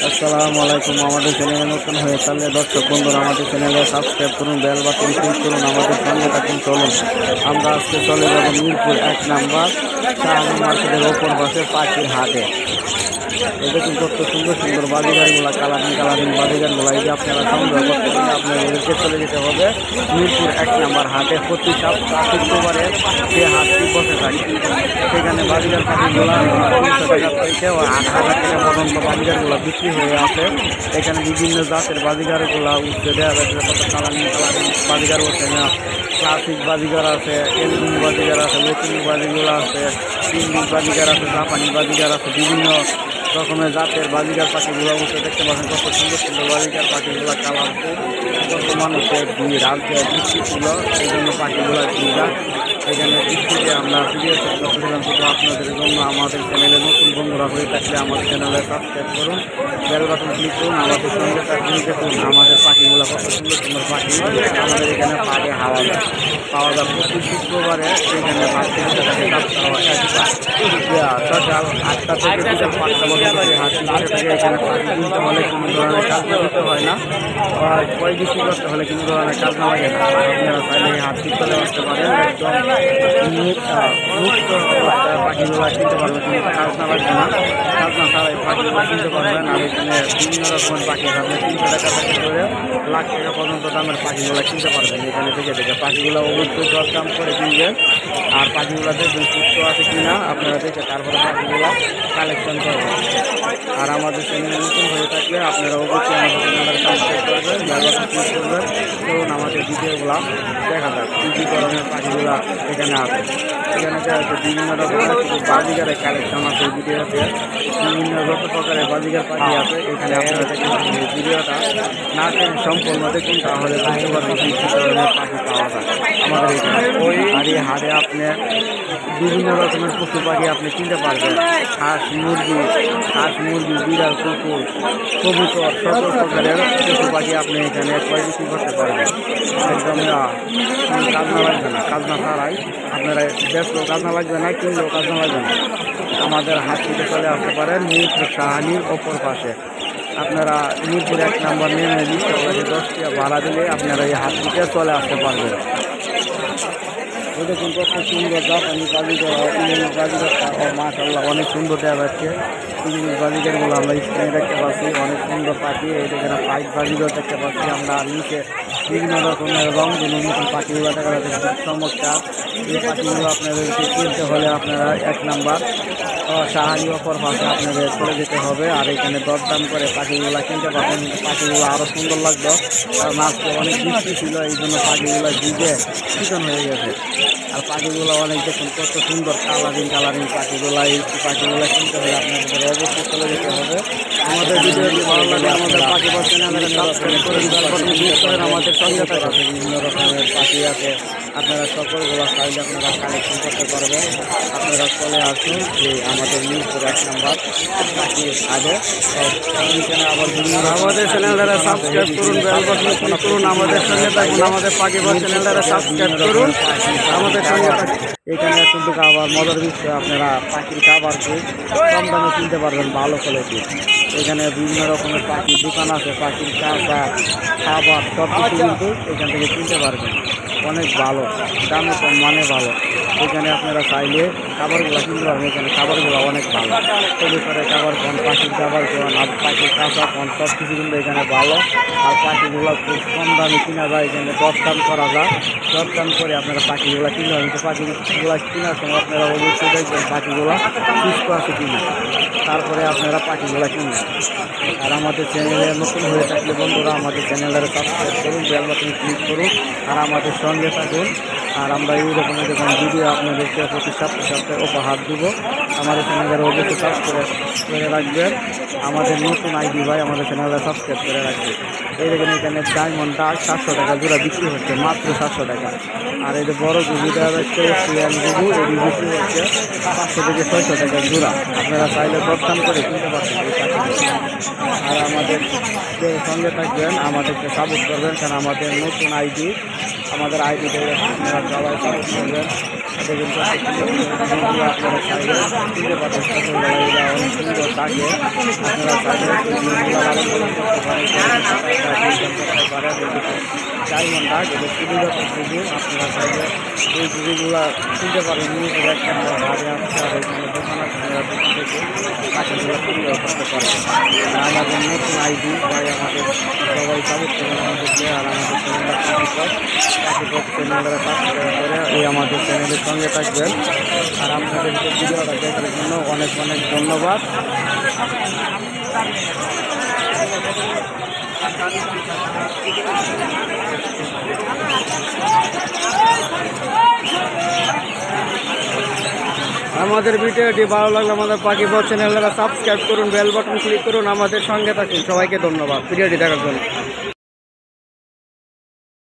আসসালামু আলাইকুম। আমাদের চ্যানেলে নতুন হয়ে থাকলে দর্শক বন্ধুরা আমাদের চ্যানেলে সাবস্ক্রাইব করুন, বেল বাটন ক্লিক করুন, আমাদের সঙ্গে থাকুন। চলুন আমরা আজকে চলে যাব মিরপুর 1 নাম্বার শাহালি মার্কেটের ওপর পাশে পাখির হাটে। এই দেখুন কত সুন্দর সুন্দর বাজিগারগুলা, কালারিং বাজিগারগুলা। এই যে আপনারা সংগ্রহ করতে গেলে আপনাদেরকে চলে যেতে হবে মিরপুর 1 নাম্বার হাটে। প্রতি সপ্তাহ শুক্রবারে যে হাটটি বসে থাকে সেখানে বাজিগার পাখিগুলা 300 টাকা থেকে 8,000 টাকা পর্যন্ত বাজিগারগুলো বিক্রি হয়ে আছে। এখানে বিভিন্ন জাতের বাজিগারগুলা উঠছে দেওয়া হয়েছে। কত কালারিং বাজিগার উঠছে না, ক্লাসিক বাজিগার আছে, এলবিং বাজিগার আছে, নতুন বাজিগুলো আছে, ইংলিশ বাজিগার আছে, জাপানি বাজিগার আছে, বিভিন্ন রকমের জাতের বাজিগার পাখিগুলো উঠে দেখতে পাচ্ছেন। কত সুন্দর সুন্দর বাজিগার পাখিগুলো কালারফুল। কত মানুষের ভিড়, আজকে বৃষ্টি ছিল এই জন্য পাখিগুলো ভিড়। এখানে বৃষ্টিতে আমরা ভিডিও করছিলাম শুধু আপনাদের জন্য। আমাদের চ্যানেলে নতুন বন্ধুরা হয়ে থাকলে আমাদের চ্যানেলে সাবস্ক্রাইব করুন, বেল বাটন ক্লিক করুন, আমাদের সঙ্গে থাকুন। দেখুন আমাদের পাখিগুলো কত সুন্দর সুন্দর পাখি। আমাদের এখানে পাখি পাওয়া যায় প্রতি শুক্রবারে। এখানে সকাল 8টা থেকে বিকাল 5টা পর্যন্ত হাট থেকে এখানে পাখি কিনতে হলে কোনো ধরনের কাজ করতে হয় না, পয় বিক্রি করতে হলে কোনো ধরনের কাজ না লাগে না। আপনারা চাইলে এই হাট চলে আসতে পারেন, একদম মুক্ত অবস্থায় পাখিগুলো কিনতে পারবেন, কোনো কাজ না লাগবে না। কাজ না ছাড়াই পাখিগুলো কিনতে পারবেন। আর এখানে বিভিন্ন রকমের পাখি আছে, আপনি 300 টাকা থেকে করে লাখ টাকা পর্যন্ত দামের পাখিগুলো কিনতে পারবেন। এখানে থেকে পাখিগুলো অবশ্যই দরদাম করে কিনবেন। আর পাখিগুলো দেখবেন সুস্থ আছে কিনা আপনারা দেখে তারপরে পাখিগুলো কালেকশন করবেন। আর আমাদের চ্যানেলে নতুন হয়ে থাকলে আপনারা অবশ্যই আমাদের চ্যানেলটা সাবস্ক্রাইব করবেন, বেল বাটন ক্লিক করবেন। চলুন আমাদের ভিডিওগুলো দেখা যাক কী কী ধরনের পাখিগুলো এখানে আছে। এখানে আছে বিভিন্ন রকমের বাজিগারের কালেকশন আছে। ভিডিওতে বিভিন্ন যত প্রকারের বাজিগার পাখি আছে। এখানে আপনারা দেখতে পাচ্ছেন এই ভিডিওটা না টেনে সম্পূর্ণ দেখুন, তাহলে বুঝতে পারবেন কী কী ধরনের পাখি পাওয়া যায় আমাদের এখানে। আর এই হাটে আপনি বিভিন্ন রকমের পশু পাখি আপনি কিনতে পারবেন। হাঁস মুরগি, বিড়াল, কুকুর, কবুতর, সকল প্রকারের পশু পাখি আপনি এখানে ক্রয় বিক্রি করতে পারবেন। একদম কাজ না লাগবে না, কাজ না ছাড়াই আপনারা বেচলেও কাজ না লাগবে না, কিনলেও কাজ না লাগবে না। আমাদের হাট থেকে চলে আসতে পারেন মিরপুর শাহালির অপর পাশে। আপনারা মিরপুর 1 নাম্বার নেমে 10 টাকা ভাড়া দিলে আপনারা এই হাট থেকে চলে আসতে পারবেন। দেখুন কত সুন্দর জাপানি বাজিগার, ইংলিশ বাজিগার মাশাআল্লাহ অনেক সুন্দর দেওয়া যাচ্ছে। ইংলিশ বাজিগারগুলো আমরা স্ক্রিনে দেখতে পাচ্ছি, অনেক সুন্দর পাখি। এই দেখেন পাইপ বাজিগার দেখতে পাচ্ছি আমরা। নিচে বিভিন্ন রকমের রং নতুন পাখিগুলো দেখা যাচ্ছে, খুব চমৎকার। এই পাখিগুলো আপনাদেরকে কিনতে হলে আপনারা 1 নাম্বার শাহালি অপর পাশে আপনাদের চলে যেতে হবে। আর এখানে দরদাম করে পাখিগুলো কিনতে পারবেন। পাখিগুলো আরও সুন্দর লাগতো, কারণ আজকে অনেক বৃষ্টি ছিল, এই জন্য পাখিগুলো ভিজে চিকন হয়ে গেছে। আর পাখিগুলো অনেক দেখুন কত সুন্দর কালারিং পাখিগুলো। এই পাখিগুলো কিনতে হলে আপনাদের অবশ্যই চলে যেতে হবে। আমাদের ভিডিওটি ভালো লাগে আমাদের পাখি চ্যানেলকে সাবস্ক্রাইব করেন, আমাদের সঙ্গে থাকা বিভিন্ন রকমের পাখি আছে। আপনারা সকলগুলো চাইলে আপনারা কালেকশন করতে পারবেন। আপনারা চলে আসুন যে আমাদের মিরপুর 1 নাম্বার পাখি আগে আমাদের চ্যানেলটা সাবস্ক্রাইব করুন, বেল বাটন ক্লিক করুন, আমাদের সঙ্গে থাকুন। আমাদের পাখি চ্যানেলটা সাবস্ক্রাইব করুন, আমাদের সঙ্গে থাকুন। এখানে কিন্তু আবার মজার বিষয়, আপনারা পাখির খাবার খুব কম দামে কিনতে পারবেন, ভালো কোয়ালিটি। এখানে বিভিন্ন রকমের পাখির দোকান আছে, পাখির কাঁচা খাবার সব কিছু কিন্তু এখান থেকে কিনতে পারবেন। অনেক ভালো দামে কম, মানে ভালো। এখানে আপনারা চাইলে খাবারগুলো কিনতে পারবেন। এখানে খাবারগুলো অনেক ভালো, কবুতরের খাবার কোন, পাখির খাবার কোন, আর পাখির কাঁচা কোন, সব কিছু কিন্তু এখানে ভালো। আর পাখিগুলো খুব কম দামে কিনা যায়, এখানে দরদাম করা যায়। দরদাম করে আপনারা পাখিগুলো কিনতে পারবেন। তো পাখিগুলো কেনার সময় আপনারা অবশ্যই দেখবেন পাখিগুলো সুস্থ আছে কিনা, তারপরে আপনারা পাখিগুলো কিনবেন। আর আমাদের চ্যানেলে নতুন হয়ে থাকলে বন্ধুরা আমাদের চ্যানেলের সাবস্ক্রাইব করুন, বেল বাটন ক্লিক করুন, আর আমাদের সঙ্গে থাকুন। আর আমরা এই রকমের যখন ভিডিও আপনাদেরকে প্রতি সপ্তাহে উপহার দিব। আমাদের চ্যানেলের অবশ্যই সাবস্ক্রাইব করে রাখবেন। আমাদের নতুন আইডি ভাই আমাদের চ্যানেলে সাবস্ক্রাইব করে রাখবেন। এই দেখেন এখানে ডায়মন্ড ডাক 700 টাকা জোড়া বিক্রি হচ্ছে, মাত্র 700 টাকা। আর এই যে বড় গুবু দেওয়া যাচ্ছে, সিয়াল গুবু, এটি বিক্রি হচ্ছে 500 থেকে 600 টাকা জোড়া। আপনারা চাইলে দরদাম করে কিনতে পারছেন এই পাখিগুলো। আর আমাদের সঙ্গে থাকবেন, আমাদেরকে সাপোর্ট করবেন, কারণ আমাদের নতুন আইডি, আমাদের আইডিতে আপনারা সবাই সাপোর্ট করবেন। দেখুন আপনারা চাইলে কিনতে পারেন। সকালবেলা অনেক সুন্দর থাকে, আপনারা চাইলে লালন পালন করতে পারেন, ডায়মন্ড ডাক এটা সুবিধা শুধু আপনারা চাইলে এই গরুগুলা কিনতে পারেন। নিজের এক নম্বর হাটে আসছে, আর এখানে দোকান আছে, দোকান থেকে পাখিগুলো সংগ্রহ করতে পারেন। আমাদের নতুন আইডি তাই আমাদের সবাই সাপোর্ট করেন আমাদেরকে, আর আমাদের চ্যানেলটা পাখিপথ চ্যানেলটা সাবস্ক্রাইব করে এই আমাদের চ্যানেলের সঙ্গে থাকবেন। আর আপনাদেরকে ভিডিওটা দেখার জন্য অনেক অনেক ধন্যবাদ। আমাদের ভিডিওটি ভালো লাগলে আমাদের পাখিপথ চ্যানেলটা সাবস্ক্রাইব করুন, বেল বাটন ক্লিক করুন, আমাদের সঙ্গে থাকুন। সবাইকে ধন্যবাদ ভিডিওটি দেখার জন্য।